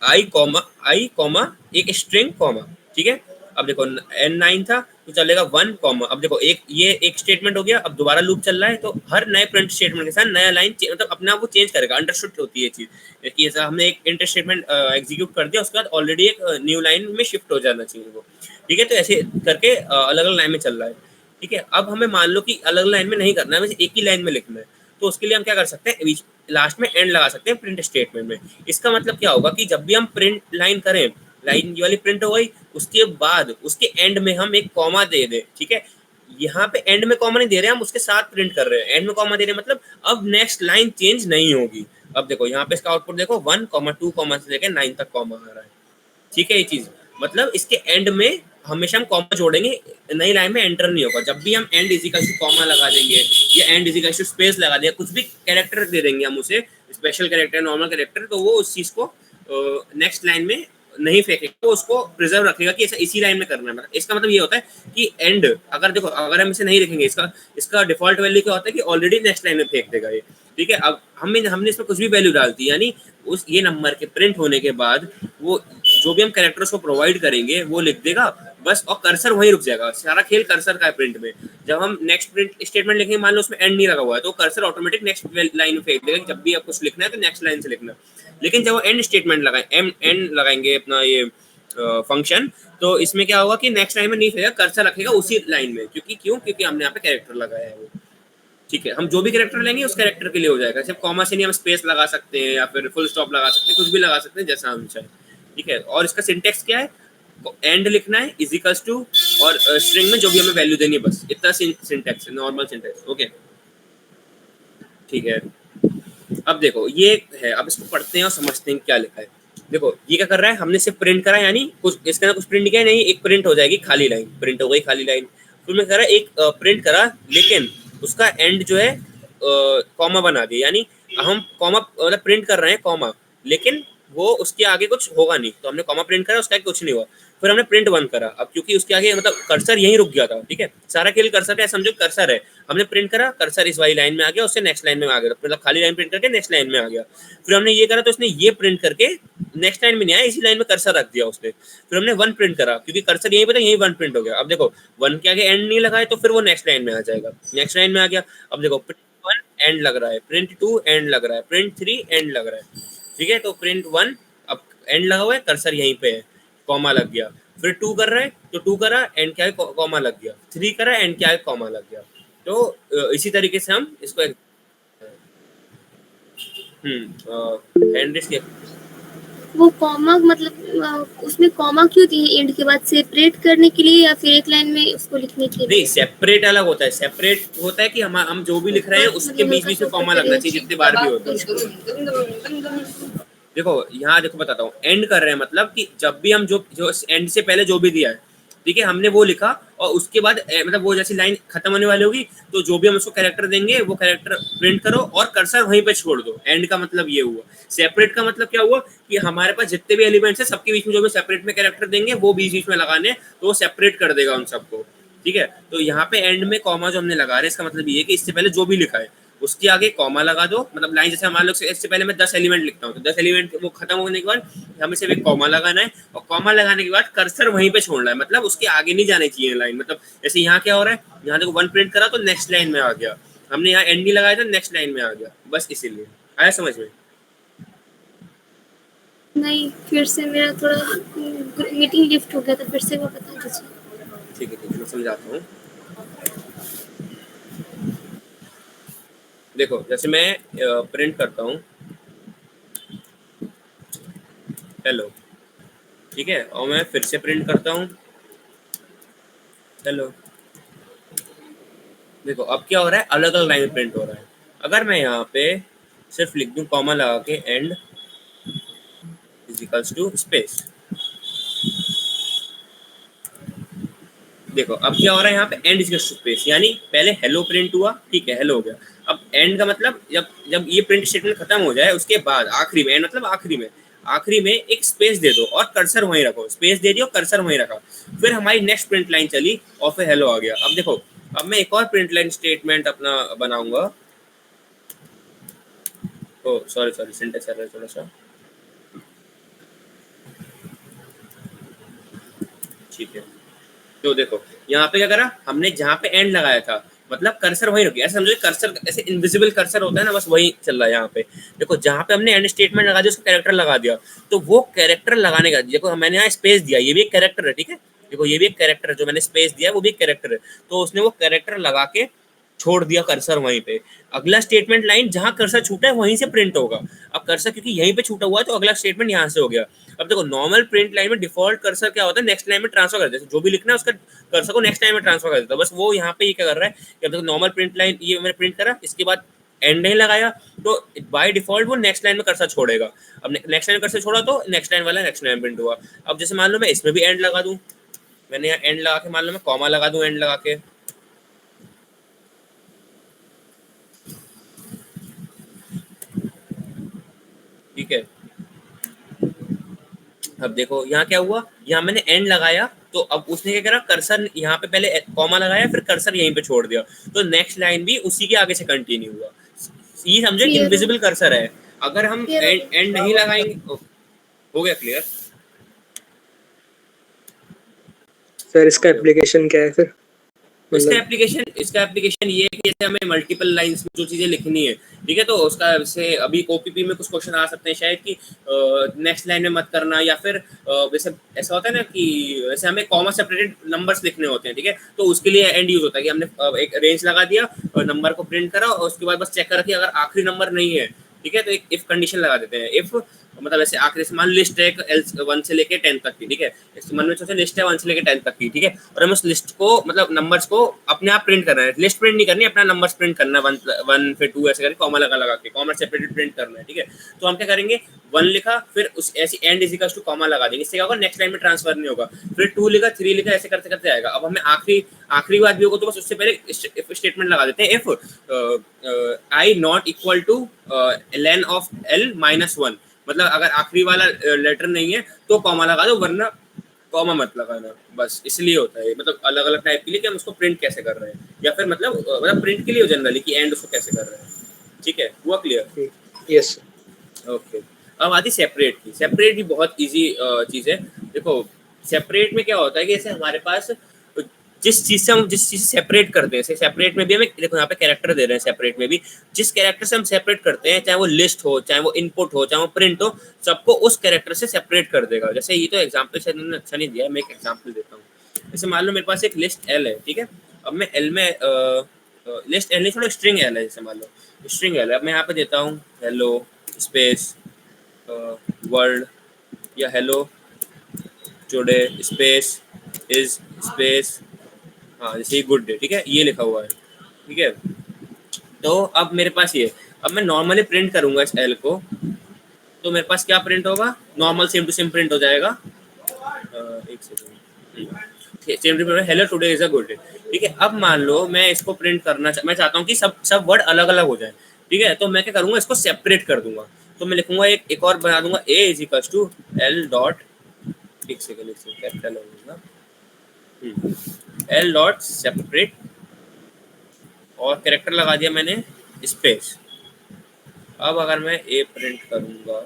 आई कॉमा एक स्ट्रिंग कॉमा, ठीक है। अब देखो n9 था तो चलेगा 1 कॉमा, अब देखो ये एक स्टेटमेंट हो गया, अब दोबारा लूप चल रहा है, तो हर नए प्रिंट स्टेटमेंट के साथ नया लाइन मतलब अपने आप वो चेंज करेगा। अंडरस्टूड होती है ये चीज कि जैसा हमने एक इंटर स्टेटमेंट एग्जीक्यूट कर दिया, उसके बाद ऑलरेडी एक न्यू लाइन में शिफ्ट हो जाना चाहिए वो, ठीक है। तो ऐसे करके अलग अलग लाइन में चल रहा है, ठीक है। अब हमें मान लो कि अलग अलग लाइन में नहीं करना है, बस एक ही लाइन में लिखना है, तो उसके लिए हम क्या कर सकते हैं, लास्ट में एंड लगा सकते हैं प्रिंट स्टेटमेंट में। इसका मतलब क्या होगा कि जब भी हम प्रिंट लाइन करें, लाइन वाली प्रिंट हो गई, उसके बाद उसके एंड में हम एक कॉमा दे दें, ठीक है। यहाँ पे एंड में कॉमा नहीं दे रहे, हम उसके साथ प्रिंट कर रहे हैं, एंड में कॉमा दे रहे हैं, मतलब अब नेक्स्ट लाइन चेंज नहीं होगी। अब देखो यहाँ पे इसका आउटपुट देखो 1, 2 से लेकर 9 तक कॉमा आ रहा है, ठीक है। ये चीज मतलब इसके एंड में हमेशा हम कॉमा जोड़ेंगे, नई लाइन में एंटर नहीं होगा। जब भी हम एंड इजिकल टू कॉमा लगा देंगे या एंड इजिकल टू स्पेस लगा देंगे, कुछ भी कैरेक्टर दे देंगे हम उसे, स्पेशल कैरेक्टर, नॉर्मल कैरेक्टर, तो वो उस चीज को नेक्स्ट लाइन में नहीं फेंकेगा, तो उसको प्रिजर्व रखेगा कि ऐसा इसी लाइन में करना है। मतलब इसका मतलब ये होता है कि एंड, अगर देखो अगर हम इसे नहीं लिखेंगे, इसका डिफॉल्ट वैल्यू क्या होता है कि ऑलरेडी नेक्स्ट लाइन में फेंक देगा ये, ठीक है। अब हमने इसमें कुछ भी वैल्यू डाल दी, यानी उस ये नंबर के प्रिंट होने के बाद वो जो भी हम कैरेक्टर्स को प्रोवाइड करेंगे वो लिख देगा बस, और कर्सर वहीं रुक जाएगा। सारा खेल कर्सर का है प्रिंट में। जब हम नेक्स्ट प्रिंट स्टेटमेंट लिखेंगे, मान लो उसमें एंड नहीं लगा हुआ है, तो कर्सर ऑटोमेटिक नेक्स्ट लाइन में फेंक देगा कि जब भी आप कुछ लिखना है तो नेक्स्ट लाइन से लिखना। लेकिन जब वो एंड स्टेटमेंट एंड लगाएंगे अपना ये फंक्शन, तो इसमें क्या होगा कि नेक्स्ट लाइन में नहीं फेंकेगा, कर्सर रखेगा उसी लाइन में, क्योंकि हमने यहाँ पे कैरेक्टर लगाया है वो, ठीक है। हम जो भी कैरेक्टर लेंगे उस कैरेक्टर के लिए हो जाएगा। सिर्फ कॉमा से नहीं, हम स्पेस लगा सकते हैं या फिर फुल स्टॉप लगा सकते हैं, कुछ भी लगा सकते हैं जैसा हम चाहें, ठीक है। और इसका सिंटेक्स क्या है, एंड लिखना है इजिकल्स टू, और स्ट्रिंग में जो भी हमें वैल्यू देनी है, बस इतना सिंटेक्स है, नॉर्मल सिंटेक्स, ओके, ठीक है। अब देखो ये है, अब इसको पढ़ते हैं और समझते हैं क्या लिखा है। देखो ये क्या कर रहा है, हमने सिर्फ प्रिंट करा, यानी कुछ इसके अंदर कुछ प्रिंट किया नहीं, एक प्रिंट हो जाएगी खाली लाइन, प्रिंट हो गई खाली लाइन। फिर मैं कह रहा एक प्रिंट करा, लेकिन उसका एंड जो है कॉमा बना दिया, यानी हम कॉमा मतलब प्रिंट कर रहे हैं कॉमा, लेकिन वो उसके आगे कुछ होगा नहीं, तो हमने कॉमा प्रिंट करा, उसके आगे कुछ नहीं हुआ। फिर हमने प्रिंट 1 करा, अब क्योंकि उसके आगे मतलब कर्सर यहीं रुक गया था, ठीक है, सारा खेल कर्सर है, समझो कर्सर है, हमने प्रिंट करा, कर्सर इस वाली लाइन में आ गया, उससे नेक्स्ट लाइन में आ गया, मतलब खाली लाइन प्रिंट करके नेक्स्ट लाइन में आ गया। फिर हमने ये करा तो उसने ये प्रिंट करके नेक्स्ट लाइन में नहीं आया, इसी लाइन में कर्सर रख दिया उसने। फिर हमने 1 प्रिंट करा, क्योंकि कर्सर यहीं पे था, यहीं 1 प्रिंट हो गया। अब देखो 1 के आगे एंड नहीं लगाए, तो फिर वो नेक्स्ट लाइन में आ जाएगा, नेक्स्ट लाइन में आ गया। अब देखो प्रिंट 1 एंड लग रहा है, प्रिंट 2 एंड लग रहा है, प्रिंट 3 एंड लग रहा है, ठीक है। तो प्रिंट 1 अब एंड लगा हुआ है, कर्सर यहीं पे है, कॉमा लग गया। फिर 2 कर रहे हैं, तो 2 करा, एंड क्या है, कॉमा लग गया। 3 करा, एंड क्या है, कॉमा लग गया। तो इसी तरीके से हम इसको हेनरिच के वो कॉमा मतलब उसमें कॉमा क्यों दिए एंड के बाद, सेपरेट करने के लिए या फिर एक लाइन में उसको लिखने के लिए? नहीं, सेपरेट अलग होता है, सेपरेट होता है कि हम जो भी लिख रहे हैं उसके बीच बीच में कॉमा लगना चाहिए, जितने बार भी होता है। देखो यहाँ देखो बताता हूँ, एंड कर रहे हैं मतलब कि जब भी हम जो एंड से पहले जो भी दिया है, ठीक है, हमने वो लिखा, और उसके बाद मतलब वो जैसी लाइन खत्म होने वाली होगी, तो जो भी हम उसको कैरेक्टर देंगे वो कैरेक्टर प्रिंट करो और कर्सर वहीं पे छोड़ दो। एंड का मतलब ये हुआ। सेपरेट का मतलब क्या हुआ कि हमारे पास जितने भी एलिमेंट्स हैं सबके बीच में जो भी सेपरेट में कैरेक्टर देंगे वो बीच बीच में लगाने, तो वो सेपरेट कर देगा उन सबको, ठीक है। तो यहाँ पे एंड में कॉमा जो हमने लगा रहे हैं, इसका मतलब ये है कि इससे पहले जो भी लिखा है उसके आगे कॉमा लगा दो। मतलब लाइन जैसे मान लो इससे पहले मैं 10 एलिमेंट लिखता हूँ, तो 10 एलिमेंट वो खत्म होने के बाद हमें सिर्फ एक कॉमा लगाना है, और कॉमा लगाने के बाद कर्सर वहीं पे छोड़ना है, मतलब उसके आगे नहीं जानी चाहिए लाइन। मतलब जैसे यहाँ क्या हो रहा है, यहाँ देखो 1 प्रिंट करा तो नेक्स्ट लाइन में आ गया, हमने यहाँ एंड नहीं लगाया था, नेक्स्ट लाइन में आ गया, बस इसीलिए। आया समझ में? नहीं, फिर से मेरा थोड़ा मीटिंग लिफ्ट हो गया था, फिर से वो बता दीजिए। ठीक है, मैं समझाता हूँ। देखो जैसे मैं प्रिंट करता हूँ हेलो, ठीक है, और मैं फिर से प्रिंट करता हूँ हेलो। देखो अब क्या हो रहा है, अलग अलग लाइन प्रिंट हो रहा है। अगर मैं यहाँ पे सिर्फ लिख दूँ कॉमा लगा के end is equals to space, देखो अब क्या हो रहा है, यहाँ पे end is equals to space, यानी पहले हेलो प्रिंट हुआ, ठीक है, हेलो हो गया। अब एंड का मतलब जब ये प्रिंट स्टेटमेंट खत्म हो जाए उसके बाद आखिरी में, एंड मतलब आखिरी में एक स्पेस दे दो और कर्सर वहीं रखो, स्पेस दे दियो, कर्सर वहीं रखा। फिर हमारी नेक्स्ट प्रिंट लाइन चली और फिर हेलो आ गया। अब देखो अब मैं एक और प्रिंट लाइन स्टेटमेंट अपना बनाऊंगा। ओ सॉरी सिंटेक्स एरर थोड़ा सा, ठीक है। तो देखो यहाँ पे क्या करा हमने, जहाँ पे एंड लगाया था मतलब कर्सर वहीं रुकी, ऐसे समझो कर्सर ऐसे इनविजिबल कर्सर होता है ना, बस वही चल रहा है यहाँ पे। देखो जहाँ पे हमने एंड स्टेटमेंट लगा दिया उसको कैरेक्टर लगा दिया, तो वो कैरेक्टर लगाने का, देखो मैंने यहाँ स्पेस दिया, ये भी एक कैरेक्टर है, ठीक है, देखो ये भी एक कैरेक्टर है, जो मैंने स्पेस दिया वो भी एक कैरेक्टर है, तो उसने वो कैरेक्टर लगा के छोड़ दिया कर्सर वहीं पे। अगला स्टेटमेंट लाइन जहां कर्सर छूटा है वहीं से प्रिंट होगा। अब कर्सर क्योंकि यहीं पे छूटा हुआ है तो अगला स्टेटमेंट यहाँ से हो गया। अब देखो नॉर्मल प्रिंट लाइन में डिफॉल्ट कर्सर क्या होता है, नेक्स्ट लाइन में ट्रांसफर कर देता है, जो भी लिखना है उसका कर्सर को नेक्स्ट लाइन में ट्रांसफर कर देता है। बस वो यहाँ पे ये क्या कर रहा है कि अब देखो नॉर्मल प्रिंट लाइन ये मैंने प्रिंट करा, इसके बाद एंड नहीं लगाया, तो बाय डिफॉल्ट वो नेक्स्ट लाइन में कर्सर छोड़ेगा। अब नेक्स्ट लाइन कर्सर छोड़ा तो नेक्स्ट लाइन वाला नेक्स्ट लाइन प्रिंट हुआ। अब जैसे मान लो मैं इसमें भी एंड लगा दूं, मैंने यहाँ एंड लगा के, मान लो मैं कॉमा लगा दूं एंड लगा के, ठीक है। अब देखो यहाँ क्या हुआ, यहाँ मैंने एंड लगाया, तो अब उसने क्या करा, कर्सर यहाँ पे पहले कॉमा लगाया, फिर कर्सर यहीं पे छोड़ दिया, तो नेक्स्ट लाइन भी उसी के आगे से कंटिन्यू हुआ। ये समझे इनविजिबल कर्सर है। अगर हम एंड नहीं लगाएंगे, हो गया क्लियर? सर इसका एप्लीकेशन क्या है फिर? इसका एप्लीकेशन ये है कि जैसे हमें मल्टीपल लाइंस में जो चीजें लिखनी है, ठीक है, तो उसका जैसे अभी ओपीपी में कुछ क्वेश्चन आ सकते हैं शायद कि नेक्स्ट लाइन में मत करना, या फिर वैसे ऐसा होता है ना कि वैसे हमें कॉमा सेपरेटेड नंबर्स लिखने होते हैं, ठीक है, तो उसके लिए एंड यूज होता है कि हमने एक रेंज लगा दिया और नंबर को प्रिंट करा, और उसके बाद बस चेक करा कि अगर आखिरी नंबर नहीं है, ठीक है, तो एक इफ कंडीशन लगा देते हैं, इफ मतलब ऐसे आखिरी से मान लिस्ट है L 1 से लेके 10 तक की, ठीक है, इस मन में सोचो लिस्ट है 1 से लेके 10 तक की, ठीक है, और हमें उस लिस्ट को मतलब नंबर्स को अपने आप प्रिंट करना है, लिस्ट प्रिंट नहीं करनी, अपना नंबर्स प्रिंट करना है, 1 फिर 2 ऐसे करके कॉमा लगा के कॉमा सेपरेटेड प्रिंट करना है, ठीक है। तो हम क्या करेंगे, 1 लिखा, फिर उस ऐसी and is equals two comma लगा देंगे, इससे क्या होगा नेक्स्ट लाइन में ट्रांसफर नहीं होगा, फिर 2 लिखा, 3 लिखा, ऐसे करते करते आएगा। अब हमें आखिरी बात भी होगा तो बस उससे पहले इफ स्टेटमेंट लगा देते हैं, if i not equal to ln of l minus 1, मतलब अगर आखिरी वाला लेटर नहीं है तो कॉमा लगा दो, वरना कॉमा मत लगाना, बस इसलिए होता है, मतलब अलग अलग टाइप के लिए कि हम उसको प्रिंट कैसे कर रहे हैं, या फिर मतलब प्रिंट के लिए जनरली कि एंड उसको कैसे कर रहे हैं, ठीक है, हुआ क्लियर? यस। ओके, अब आती सेपरेट की। सेपरेट भी बहुत इजी चीज़ है। देखो सेपरेट में क्या होता है कि जैसे हमारे पास जिस चीज़ से सेपरेट करते हैं, सेपरेट में भी हमें देखो यहाँ पे कैरेक्टर दे रहे हैं, सेपरेट में भी जिस कैरेक्टर से हम सेपरेट करते हैं, चाहे वो लिस्ट हो, चाहे वो इनपुट हो, चाहे वो प्रिंट हो, सबको उस कैरेक्टर से सेपरेट कर देगा। जैसे ये तो एग्जाम्पल शायद उन्होंने अच्छा नहीं दिया, मैं एक एग्जाम्पल देता हूँ। जैसे मान लो मेरे पास एक लिस्ट एल है, ठीक है, अब मैं एल में लिस्ट एल नहीं छोड़ो, स्ट्रिंग एल है, जैसे मान लो स्ट्रिंग एल है, अब मैं यहाँ पे देता हूँ हेलो स्पेस वर्ल्ड, या hello today space is space, हाँ जैसे गुड डे, ठीक है, ये लिखा हुआ है, ठीक है। तो अब मेरे पास ये, अब मैं नॉर्मली प्रिंट करूंगा इस एल को, तो मेरे पास क्या प्रिंट होगा, normal same to same print हो जाएगा। एक second, same to same, hello today is a good day, ठीक है। अब मान लो मैं इसको प्रिंट करना मैं चाहता हूँ कि सब वर्ड अलग अलग हो जाए, ठीक है, तो मैं क्या करूंगा, इसको सेपरेट कर दूंगा। तो मैं लिखूंगा एक और बना दूंगा, A is equals to L dot, एक सेकंड कैपिटल होगा, एल डॉट सेपरेट, और कैरेक्टर लगा दिया मैंने स्पेस। अब अगर मैं ए प्रिंट करूंगा,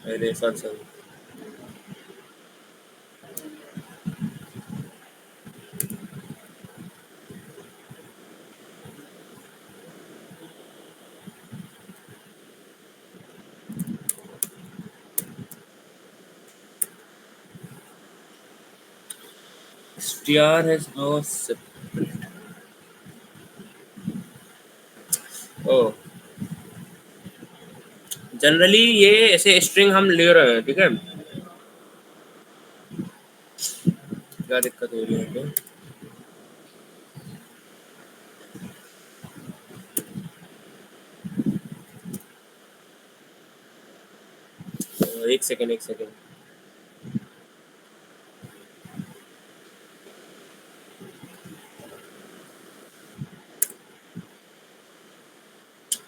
अरे sorry, str has no separate, oh generally ये ऐसे स्ट्रिंग हम ले रहे हैं, ठीक है, क्या दिक्कत हो रही है? एक सेकंड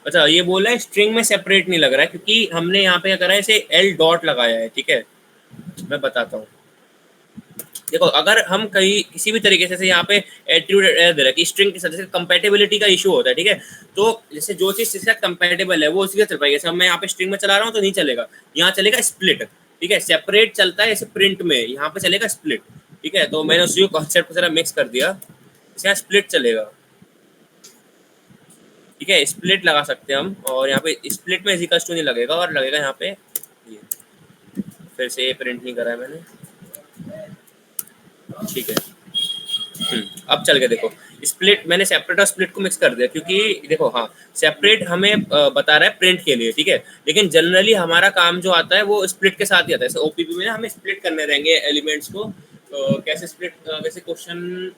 अच्छा, ये बोला है स्ट्रिंग में सेपरेट नहीं लग रहा है, क्योंकि हमने यहाँ पे क्या करा है, इसे एल डॉट लगाया है, ठीक है, मैं बताता हूँ। देखो अगर हम कहीं किसी भी तरीके से यहाँ पे एट्रीब्यूट दे रहा है कि स्ट्रिंग के साथ, जैसे कंपैटिबिलिटी का इशू होता है, ठीक है, तो जैसे जो चीज जिसका कंपैटिबल है वो उसी का चल पाएगा। जैसे मैं यहाँ पे स्ट्रिंग में चला रहा हूँ तो नहीं चलेगा, यहाँ चलेगा स्प्लिट, ठीक है, सेपरेट चलता है जैसे प्रिंट में, यहाँ पे चलेगा स्प्लिट, ठीक है। तो मैंने उसी कॉन्सेप्ट को जरा मिक्स कर दिया, यहाँ स्प्लिट चलेगा, ठीक है, स्प्लिट लगा सकते हैं हम, और यहाँ पे स्प्लिट में इक्वल्स टू नहीं लगेगा, और लगेगा यहाँ पे ये, फिर से ये प्रिंट नहीं करा है मैंने, ठीक है। अब चल के देखो, स्प्लिट मैंने सेपरेट और स्प्लिट को मिक्स कर दिया, क्योंकि देखो हाँ सेपरेट हमें बता रहा है प्रिंट के लिए, ठीक है, लेकिन जनरली हमारा काम जो आता है वो स्प्लिट के साथ ही आता है। जैसे ओपीपी में ना हमें स्प्लिट करने रहेंगे एलिमेंट्स को, कैसे स्प्लिट, वैसे क्वेश्चन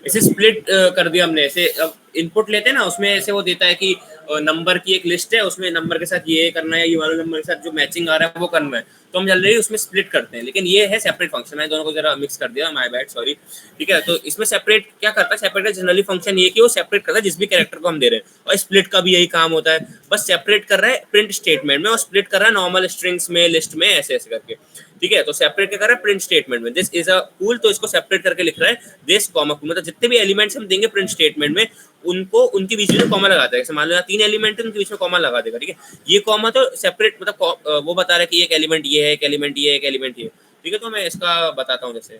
ऐसे स्प्लिट कर दिया हमने, ऐसे अब इनपुट लेते हैं ना, उसमें ऐसे वो देता है कि नंबर की एक लिस्ट है, उसमें नंबर के साथ ये करना है, ये वाले नंबर के साथ जो मैचिंग आ रहा है वो करना है, तो हम जनरली उसमें स्प्लिट करते हैं, लेकिन ये है सेपरेट फंक्शन। मैंने दोनों को जरा मिक्स कर दिया, माय बैड, सॉरी, ठीक है। तो इसमें सेपरेट क्या करता है, सेपरेट जनरली फंक्शन ये कि वो सेपरेट करता है जिस भी कैरेक्टर को हम दे रहे हैं, और स्प्लिट का भी यही काम होता है, बस सेपरेट कर रहा है प्रिंट स्टेटमेंट में, और स्प्लिट कर रहा है नॉर्मल स्ट्रिंग्स में, लिस्ट में, ऐसे ऐसे करके, ठीक है। तो सेपरेट क्या कर रहा है प्रिंट स्टेटमेंट में, दिस इज अ कूल, तो इसको सेपरेट करके लिख रहा है दिस कॉमा कूल, मतलब जितने भी एलिमेंट्स हम देंगे प्रिंट स्टेटमेंट में उनको उनके बीच में कॉमा लगाता है। जैसे मान लो यहाँ 3 एलिमेंट है, उनके बीच में कॉमा लगा देगा, ठीक है। ये कॉमा तो सेपरेट, मतलब वो बता रहा है कि एक एलिमेंट ये है, एक एलिमेंट ये है, एक एलिमेंट ये, ठीक है। तो मैं इसका बताता हूँ, जैसे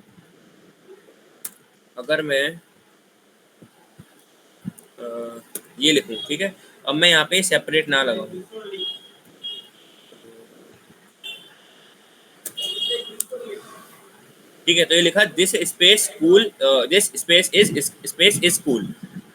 अगर मैं ये लिखूँ, ठीक है, अब मैं यहाँ पे सेपरेट ना लगाऊँ, ठीक ठीक है, तो ये लिखा this space cool, this space is cool,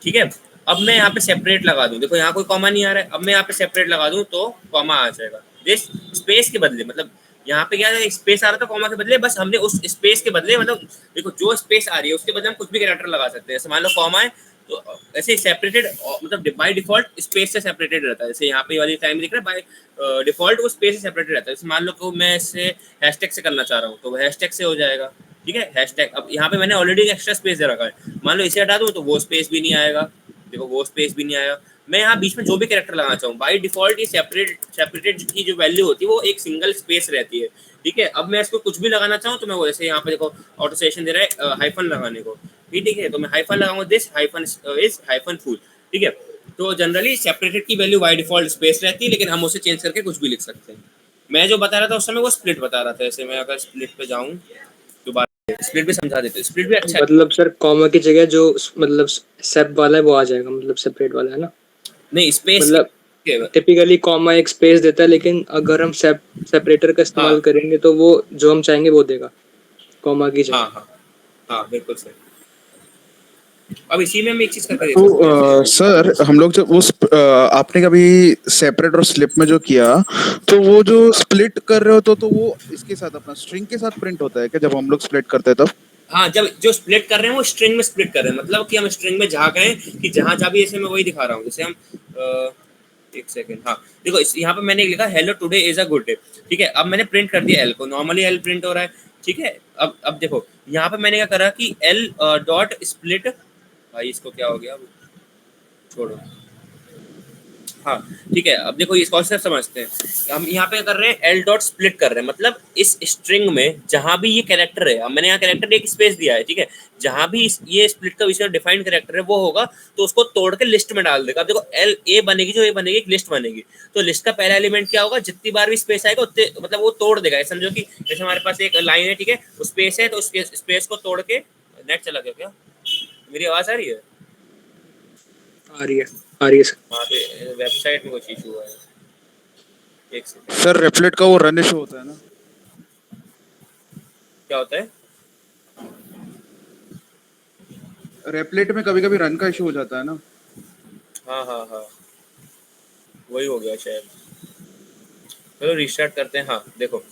ठीक है। अब मैं यहाँ पे सेपरेट लगा दूं, देखो यहाँ कोई कॉमा नहीं आ रहा है, अब मैं यहाँ पे सेपरेट लगा दूं तो कॉमा आ जाएगा। दिस स्पेस के बदले, मतलब यहाँ पे क्या है, स्पेस आ रहा था कॉमा के बदले, बस हमने उस स्पेस के बदले, मतलब देखो जो स्पेस आ रही है उसके बदले हम कुछ भी कैरेक्टर लगा सकते हैं। जैसे मान लो कॉमा है तो ऐसे सेपरेटेड, मतलब बाय डिफॉल्ट स्पेस से सेपरेटेड रहता है। जैसे यहाँ पे वाली टाइम दिख रहा है, बाय डिफॉल्ट वो स्पेस से सेपरेटेड रहता है। जैसे मान लो कि मैं इससे हैशटैग से करना चाह रहा हूँ तो वो हैशटैग से हो जाएगा, ठीक है। हैशटैग, अब यहाँ पे मैंने ऑलरेडी एक्स्ट्रा स्पेस दे रखा है, मान लो इसे हटा दूँ तो वो स्पेस भी नहीं आएगा, देखो वो स्पेस भी नहीं आया। मैं यहाँ बीच में जो भी कैरेक्टर लगाना चाहूँ, बाय डिफॉल्ट ये सेपरेटेड की जो वैल्यू होती है वो एक सिंगल स्पेस रहती है, ठीक है। अब मैं इसको कुछ भी लगाना चाहूँ तो मैं वो, जैसे यहाँ पे देखो ऑटो सेशन दे रहा है हाइफन लगाने को, ठीक है, तो मैं हाइफन लगाऊंगा, this hyphen is hyphen full, ठीक है। तो जनरली सेपरेटेड की वैल्यू बाय डिफॉल्ट स्पेस रहती है, लेकिन हम उसे चेंज करके कुछ भी लिख सकते हैं। मैं जो बता रहा था उस समय वो स्प्लिट बता रहा था। जैसे मैं अगर स्प्लिट पे जाऊँ दोबारा, स्प्लिट भी समझा देते, स्प्लिट भी अच्छा है। मतलब सर कॉमा की जगह जो मतलब सेप वाला है वो आ जाएगा, मतलब सेपरेट वाला है ना। नहीं, स्पेस मतलब टिपिकली कॉमा एक स्पेस देता है, लेकिन अगर हम सेपरेटर का इस्तेमाल हाँ। करेंगे तो वो जो हम चाहेंगे वो देगा कॉमा की जगह। हाँ हाँ हाँ, बिल्कुल सही। अब इसी में हम एक चीज करके देख तो सकते हैं। सर हम लोग जब उस आपने कभी सेपरेट और स्लिप में जो किया, तो वो जो स्प्लिट कर रहे हो तो वो इसके साथ अपना स्ट्रिंग के साथ प्रिंट होता है क्या जब हम लोग स्प्लिट करते हैं तब? हाँ, जब जो स्प्लिट कर रहे हैं वो स्ट्रिंग में स्प्लिट कर रहे हैं, मतलब कि हम स्ट्रिंग में जहाँ गए कि जहाँ जहाँ भी, ऐसे मैं वही दिखा रहा हूँ। जैसे हम एक सेकंड, हाँ देखो यहाँ पे मैंने लिखा hello today is a good day, ठीक है। अब मैंने प्रिंट कर दिया एल को, नॉर्मली एल प्रिंट हो रहा है, ठीक है। अब देखो यहाँ पे मैंने क्या करा कि एल डॉट स्प्लिट, भाई इसको क्या हो गया, छोड़ो, हाँ ठीक है। अब देखो इस कॉन्सेप्ट समझते हैं, हम यहाँ पे कर रहे हैं एल डॉट स्प्लिट कर रहे हैं, मतलब इस स्ट्रिंग में जहां भी ये कैरेक्टर है, अब मैंने यहाँ कैरेक्टर एक स्पेस दिया है, ठीक है, जहां भी ये स्प्लिट का विषय डिफाइंड कैरेक्टर है वो होगा तो उसको तोड़ के लिस्ट में डाल देगा। अब देखो एल ए बनेगी, जो ए बनेगी एक लिस्ट बनेगी, तो लिस्ट का पहला एलिमेंट क्या होगा, जितनी बार भी स्पेस आएगा उतने, मतलब वो तोड़ देगा। समझो कि जैसे हमारे पास एक लाइन है, ठीक है, वो स्पेस है, तो स्पेस को तोड़ के, नेट चला गया क्या, मेरी आवाज आ रही है? आ रही है सर। हाँ, तो वेबसाइट में कुछ इशू हुआ है, एक सेकंड। सर रेपलेट का वो रन इशू होता है ना? क्या होता है? रेपलेट में कभी कभी रन का इशू हो जाता है ना। हाँ हाँ हाँ, वही हो गया शायद। चलो रिस्टार्ट करते हैं। हाँ देखो,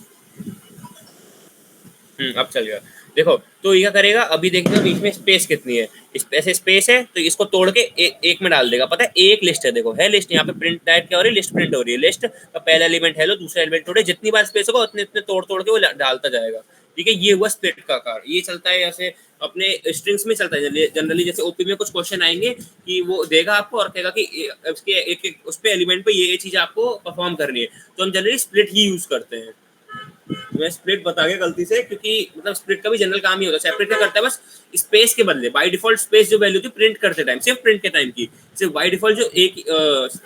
अब चल गया। देखो तो ये क्या करेगा, अभी देखते हो बीच में स्पेस कितनी है, ऐसे स्पेस है तो इसको तोड़ के एक में डाल देगा। पता है एक लिस्ट है, देखो है लिस्ट, यहाँ पे प्रिंट टाइप क्या हो रही है, लिस्ट प्रिंट हो रही है। लिस्ट का पहला एलिमेंट हेलो, दूसरा एलिमेंट तोड़े, जितनी बार स्पेस होगा उतने उतने तोड़ तोड़ के वो डालता जाएगा, ठीक है। ये हुआ स्प्लिट का आकार। ये चलता है ऐसे अपने स्ट्रिंग्स में चलता है जनरली। जैसे ओपी में कुछ क्वेश्चन आएंगे कि वो देगा आपको और कहेगा कि उसके एक उस पे एलिमेंट पे ये चीज आपको परफॉर्म करनी है, तो हम जनरली स्प्लिट ही यूज करते हैं। मैं स्प्लिट बता गया गलती से, क्योंकि मतलब स्प्लिट का भी जनरल काम ही होता है। सेपरेट क्या करता है, बस स्पेस के बदले बाय डिफॉल्ट स्पेस जो वैल्यू थी प्रिंट करते टाइम, सिर्फ प्रिंट के टाइम की, सिर्फ बाय डिफॉल्ट जो एक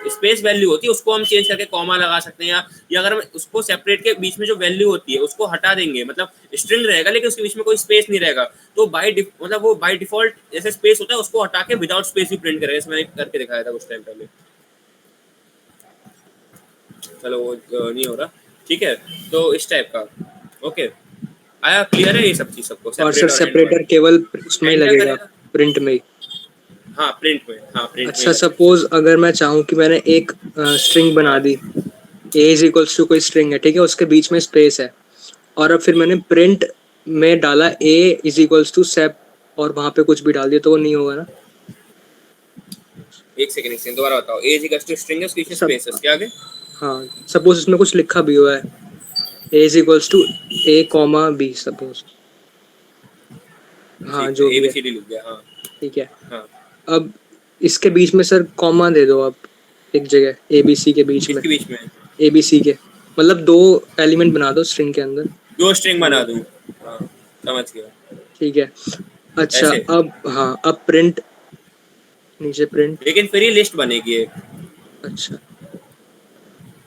स्पेस वैल्यू होती है उसको हम चेंज करके कॉमा लगा सकते हैं, या अगर हम उसको सेपरेट के बीच में जो वैल्यू होती है उसको हटा देंगे, मतलब स्ट्रिंग रहेगा लेकिन उसके बीच में कोई स्पेस नहीं रहेगा, तो मतलब वो बाय डिफॉल्ट जैसे स्पेस होता है उसको हटा के विदाउट स्पेस भी प्रिंट करेगा। इसमें मैंने करके दिखाया था कुछ टाइम पहले। चलो वो नहीं हो रहा, ठीक है। तो इस टाइप का ओके आया, क्लियर है ये सब चीज सबको? और सर सेपरेटर केवल उसमें ही लगेगा, प्रिंट में ही? हाँ प्रिंट में, हाँ प्रिंट अच्छा, सपोज अगर मैं चाहूँ कि मैंने एक स्ट्रिंग बना दी, a इज इक्वल्स टू कोई स्ट्रिंग है, ठीक है, उसके बीच में स्पेस है, और अब फिर मैंने प्रिंट में डाला a इज इक्वल्स टू सेप, और वहाँ पे कुछ भी डाल दिया तो वो नहीं होगा ना? एक सेकंड दोबारा बताओ। a is equals to string है, उसके बीच में स्पेस है, क्या आगे? हाँ, सपोज इसमें कुछ लिखा भी हुआ है, a is equals to a comma b suppose, हाँ जो भी है, ABCD लिख दिया, हाँ ठीक है। हाँ। अब इसके बीच में सर कॉमा दे दो आप एक जगह, ABC के बीच में, इसके बीच में ABC के, मतलब दो एलिमेंट बना दो स्ट्रिंग के अंदर, दो स्ट्रिंग बना दूं, हाँ समझ गया, ठीक है। अच्छा ऐसे? अब हाँ, अब प्रिंट, नीचे प्रिंट, लेकिन फिर ही लिस्ट बनेगी एक। अच्छा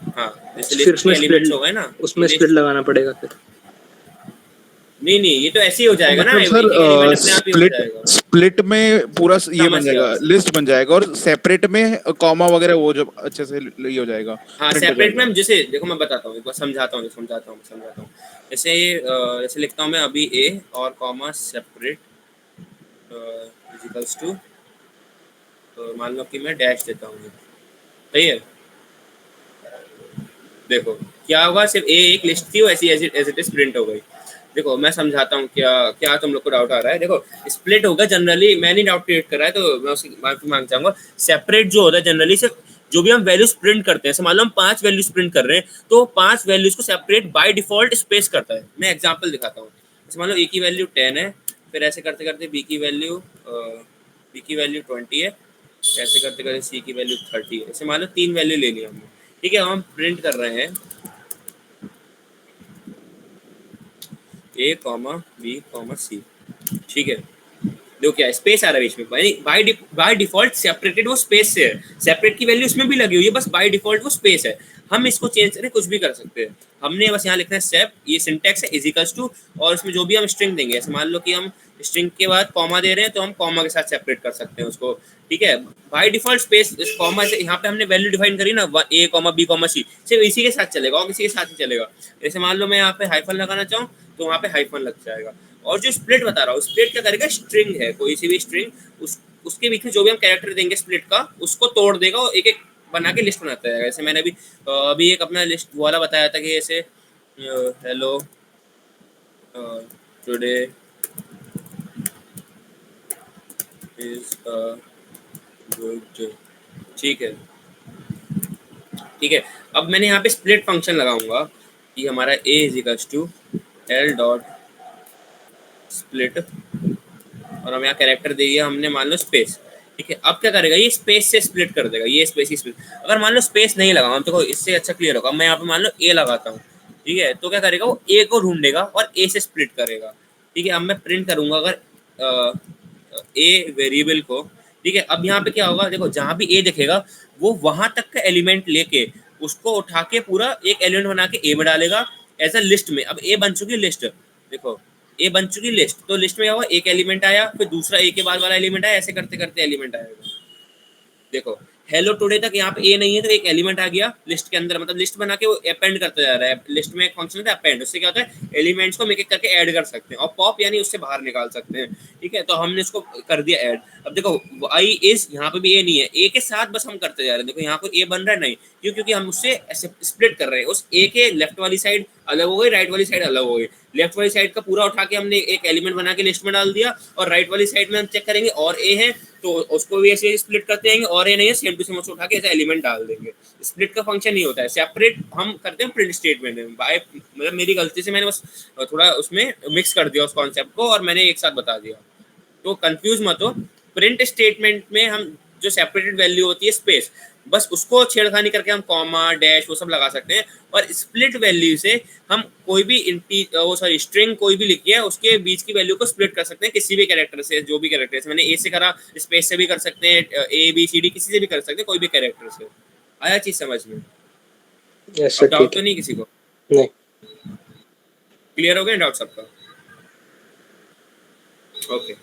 हाँ जैसे फिर लिस्ट उसमें के एलिमेंट्स स्प्लिट, हो गए ना, उसमें स्प्लिट लगाना पड़ेगा फिर। नहीं ये तो ऐसे ही हो जाएगा ना, मतलब एक एलिमेंट सर अपने आप ही हो स्प्लिट जाएगा। स्प्लिट में पूरा ये बन समझ गया। जाएगा, लिस्ट बन जाएगा, और सेपरेट में कॉमा वगैरह वो जो अच्छे से ये हो जाएगा, हाँ प्रिंट हो सेपरेट में जाएगा। हम जैसे देखो मैं बताता हूँ, एक बार समझाता हूँ। जैसे जैसे लिखता हूँ मैं अभी ए और कॉमा सेपरेट इक्वल्स टू, मान लो कि मैं डैश देता हूँ, सही है। देखो क्या होगा, सिर्फ ए एक लिस्ट थी वो ऐसी एज इट इज प्रिंट हो गई। देखो मैं समझाता हूँ क्या क्या तुम लोग को डाउट आ रहा है। देखो स्प्लिट होगा जनरली, मैं नहीं डाउट क्रिएट कर रहा है तो मैं उसकी माफी मांग चाहूंगा। सेपरेट जो होता है जनरली सिर्फ जो भी हम वैल्यूज प्रिंट करते हैं, मान लो हम 5 वैल्यूज प्रिंट कर रहे हैं तो 5 वैल्यूज को सेपरेट बाय डिफॉल्ट स्पेस करता है। मैं एग्जांपल दिखाता हूँ। मान लो ए की वैल्यू 10 है, फिर ऐसे करते करते बी की वैल्यू 20 है, ऐसे करते करते सी की वैल्यू 30 है। ऐसे मान लो 3 वैल्यू ले लिया हमने, ठीक है। हम प्रिंट कर रहे हैं ए कॉमा बी कॉमा सी, ठीक है। देखो क्या स्पेस आ रहा है बीच में, बाय डिफॉल्ट सेपरेटेड वो स्पेस से है, सेपरेट की वैल्यू इसमें भी लगी हुई है, बस बाय डिफॉल्ट वो स्पेस है। हम इसको चेंज करें कुछ भी कर सकते हैं। हमने बस यहाँ लिखना है सेप, ये सिंटैक्स है इजिकल्स टू, और इसमें जो भी हम स्ट्रिंग देंगे, ऐसे मान लो कि हम स्ट्रिंग के बाद कॉमा दे रहे हैं तो हम कॉमा के साथ सेपरेट कर सकते हैं उसको, ठीक है। बाय डिफॉल्ट स्पेस इस कॉमा से यहाँ पे हमने वैल्यू डिफाइन करी ना, ए कॉमा बी कॉमा सी, सिर्फ इसी के साथ चलेगा और किसी के साथ नहीं चलेगा। जैसे मान लो मैं यहाँ पे हाइफन लगाना चाहूँ तो वहाँ पे हाइफन लग जाएगा। और जो स्प्लिट बता रहा हूँ, स्प्लिट क्या करेगा, स्ट्रिंग है कोई सी भी स्ट्रिंग, उसके बीच में जो भी हम कैरेक्टर देंगे स्प्लिट का, उसको तोड़ देगा और एक एक बना के लिस्ट बनाता है। जैसे मैंने अभी एक अपना लिस्ट वाला बताया था कि ऐसे हेलो टुडे इज गुड, ठीक है। अब मैंने यहाँ पे स्प्लिट फंक्शन लगाऊंगा कि हमारा a is equals to L dot split, और हम यहाँ कैरेक्टर दे दिया हमने मान लो स्पेस, ठीक है। अब क्या करेगा, ये स्पेस से स्प्लिट कर देगा, ये स्पेस ही स्पेस। अगर मान लो स्पेस नहीं लगा, तो इससे अच्छा क्लियर होगा, मैं यहाँ पे मान लो ए लगाता हूँ, ठीक है। तो क्या करेगा, वो ए को ढूंढेगा और ए से स्प्लिट करेगा, ठीक है। अब मैं प्रिंट करूंगा अगर ए वेरिएबल को, ठीक है। अब यहाँ पे क्या होगा, देखो जहाँ भी ए दिखेगा वो वहां तक का एलिमेंट लेके उसको उठा के पूरा एक एलिमेंट बना के ए में डालेगा एज अ लिस्ट में। अब ए बन चुकी लिस्ट, देखो ए बन चुकी लिस्ट, तो लिस्ट में क्या हुआ, एक एलिमेंट आया, फिर दूसरा ए के बाद वाला एलिमेंट आया, ऐसे करते करते एलिमेंट आएगा। देखो हेलो टुडे तक यहाँ पे ए नहीं है तो एक एलिमेंट आ गया लिस्ट के अंदर, मतलब लिस्ट बना के वो अपेंड करता जा रहा है। लिस्ट में एक फंक्शन होता है अपेंड, उससे क्या होता है एलिमेंट्स को एक एक करके ऐड कर सकते हैं, और पॉप यानी उससे बाहर निकाल सकते हैं, ठीक है। तो हमने इसको कर दिया ऐड। अब देखो आई इज, यहाँ पे भी ए नहीं है, ए के साथ बस हम करते जा रहे हैं। देखो यहाँ कोई ए बन रहा है नहीं, क्यों, क्योंकि हम उससे ऐसे स्प्लिट कर रहे हैं। उस ए के लेफ्ट वाली साइड अलग हो गई, राइट वाली साइड अलग हो गई। लेफ्ट वाली साइड का पूरा उठा के हमने एक एलिमेंट बना के लिस्ट में डाल दिया, और राइट वाली साइड में हम चेक करेंगे और ए है तो उसको भी ऐसे स्प्लिट करते हैं, और ए नहीं है सेम टू सेम उसको उठा के ऐसे एलिमेंट डाल देंगे। स्प्लिट का फंक्शन नहीं होता है, सेपरेट हम करते हैं प्रिंट स्टेटमेंट में। बाय मतलब मेरी गलती से मैंने बस थोड़ा उसमें मिक्स कर दिया उस कॉन्सेप्ट को, और मैंने एक साथ बता दिया, तो कंफ्यूज मत हो। प्रिंट स्टेटमेंट में हम जो सेपरेटेड वैल्यू होती है स्पेस, बस उसको छेड़खानी करके हम कॉमा डैश वो सब लगा सकते हैं। और स्प्लिट वैल्यू से हम कोई भी स्ट्रिंग कोई भी लिखी है उसके बीच की वैल्यू को स्प्लिट कर सकते हैं किसी भी कैरेक्टर से, जो भी कैरेक्टर से। मैंने ए से करा, स्पेस से भी कर सकते हैं, ए बी सी डी किसी से भी कर सकते हैं, कोई भी कैरेक्टर से। आया चीज समझ में? यस सर, डाउट ठीक तो है। नहीं किसी को? नहीं, क्लियर हो गया डाउट सबका? ओके